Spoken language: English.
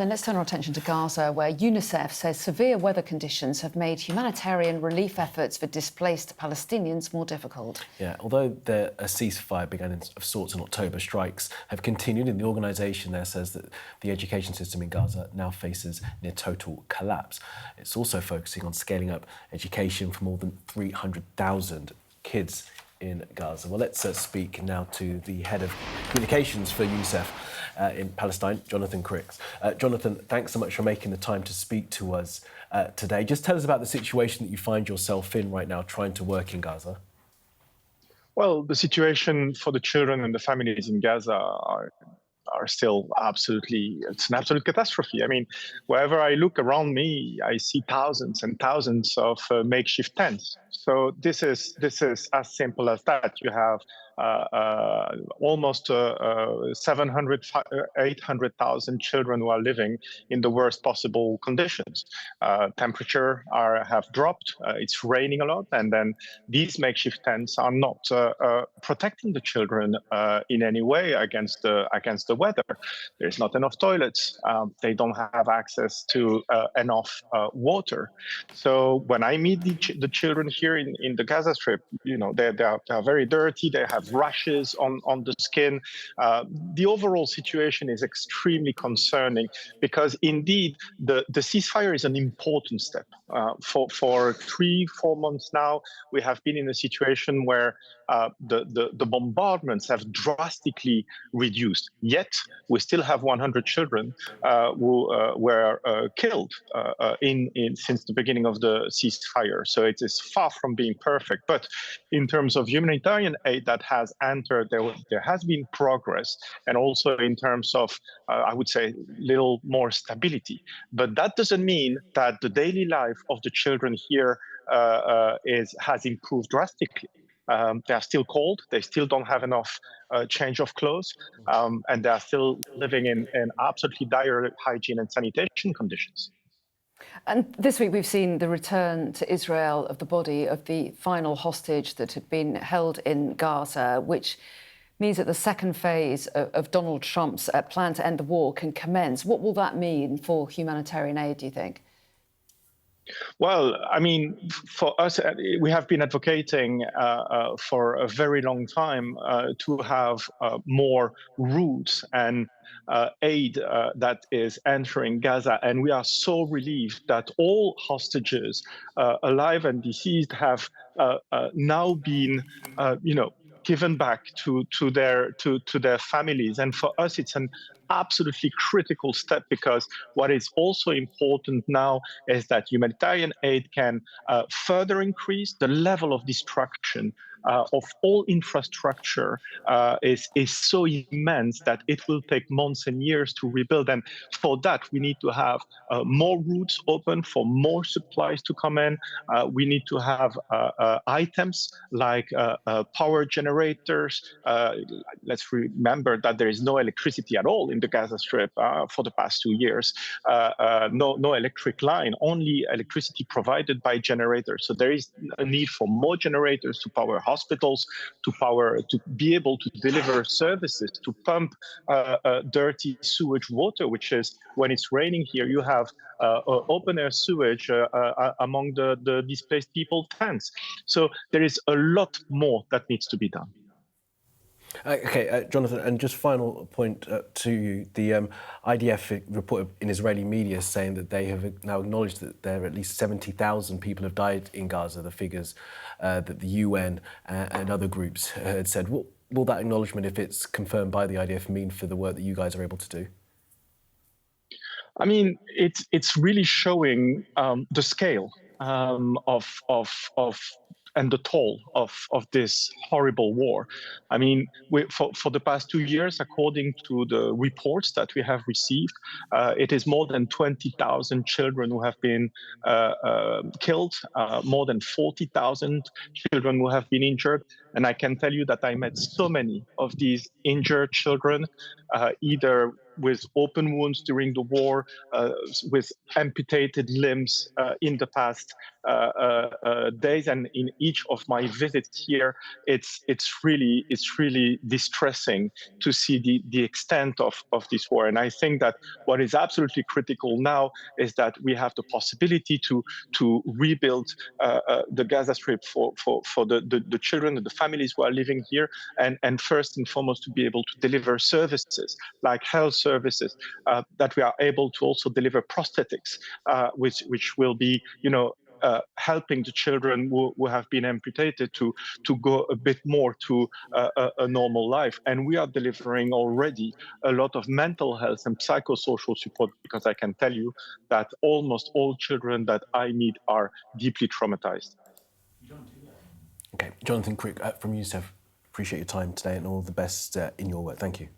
Then let's turn our attention to Gaza, where UNICEF says severe weather conditions have made humanitarian relief efforts for displaced Palestinians more difficult. Yeah, although a ceasefire began of sorts in October, strikes have continued, and the organisation there says that the education system in Gaza now faces near total collapse. It's also focusing on scaling up education for more than 300,000 kids in Gaza. Well, let's speak now to the head of communications for UNICEF in Palestine, Jonathan Crickx. Jonathan, thanks so much for making the time to speak to us today. Just tell us about the situation that you find yourself in right now, trying to work in Gaza. Well, the situation for the children and the families in Gaza are still it's an absolute catastrophe. I mean, wherever I look around me, I see thousands and thousands of makeshift tents. So this is as simple as that. You have almost 700, 800,000 children who are living in the worst possible conditions. Temperature have dropped. It's raining a lot, and then these makeshift tents are not protecting the children in any way against the weather. There's not enough toilets. They don't have access to enough water. So when I meet the children here in the Gaza Strip, you know, they are very dirty. They have rashes on the skin. The overall situation is extremely concerning because indeed the ceasefire is an important step. For 3-4 months now, we have been in a situation where the bombardments have drastically reduced. Yet we still have 100 children who were killed since the beginning of the ceasefire. So it is far from being perfect. But in terms of humanitarian aid that has entered, there has been progress, and also in terms of, I would say, little more stability. But that doesn't mean that the daily life of the children here has improved drastically. They are still cold. They still don't have enough change of clothes, and they are still living in absolutely dire hygiene and sanitation conditions. And this week we've seen the return to Israel of the body of the final hostage that had been held in Gaza, which means that the second phase of Donald Trump's plan to end the war can commence. What will that mean for humanitarian aid, do you think? Well, I mean, for us, we have been advocating for a very long time to have more routes and aid that is entering Gaza. And we are so relieved that all hostages, alive and deceased, have now been, given back to their families. And for us, it's an absolutely critical step, because what is also important now is that humanitarian aid can further increase the level of destruction of all infrastructure is so immense that it will take months and years to rebuild. And for that, we need to have more routes open for more supplies to come in. We need to have items like power generators. Let's remember that there is no electricity at all in the Gaza Strip for the past 2 years. No electric line, only electricity provided by generators. So there is a need for more generators to power hospitals, to be able to deliver services, to pump dirty sewage water, which is, when it's raining here, you have open air sewage among the displaced people tents. So there is a lot more that needs to be done. Okay, Jonathan, and just final point to you. The IDF reported in Israeli media saying that they have now acknowledged that there are at least 70,000 people have died in Gaza, the figures that the UN and other groups had said. What will that acknowledgement, if it's confirmed by the IDF, mean for the work that you guys are able to do? I mean, it's really showing the scale of and the toll of this horrible war. I mean, for the past 2 years, according to the reports that we have received, it is more than 20,000 children who have been killed, more than 40,000 children who have been injured, And I can tell you that I met so many of these injured children, either with open wounds during the war, with amputated limbs in the past days. And in each of my visits here, it's really distressing to see the extent of this war. And I think that what is absolutely critical now is that we have the possibility to rebuild the Gaza Strip for the children and the families who are living here, and first and foremost to be able to deliver services like health services, that we are able to also deliver prosthetics, which will be, helping the children who have been amputated to go a bit more to a normal life. And we are delivering already a lot of mental health and psychosocial support, because I can tell you that almost all children that I meet are deeply traumatized. Okay, Jonathan Crick from UNICEF, appreciate your time today and all the best in your work. Thank you.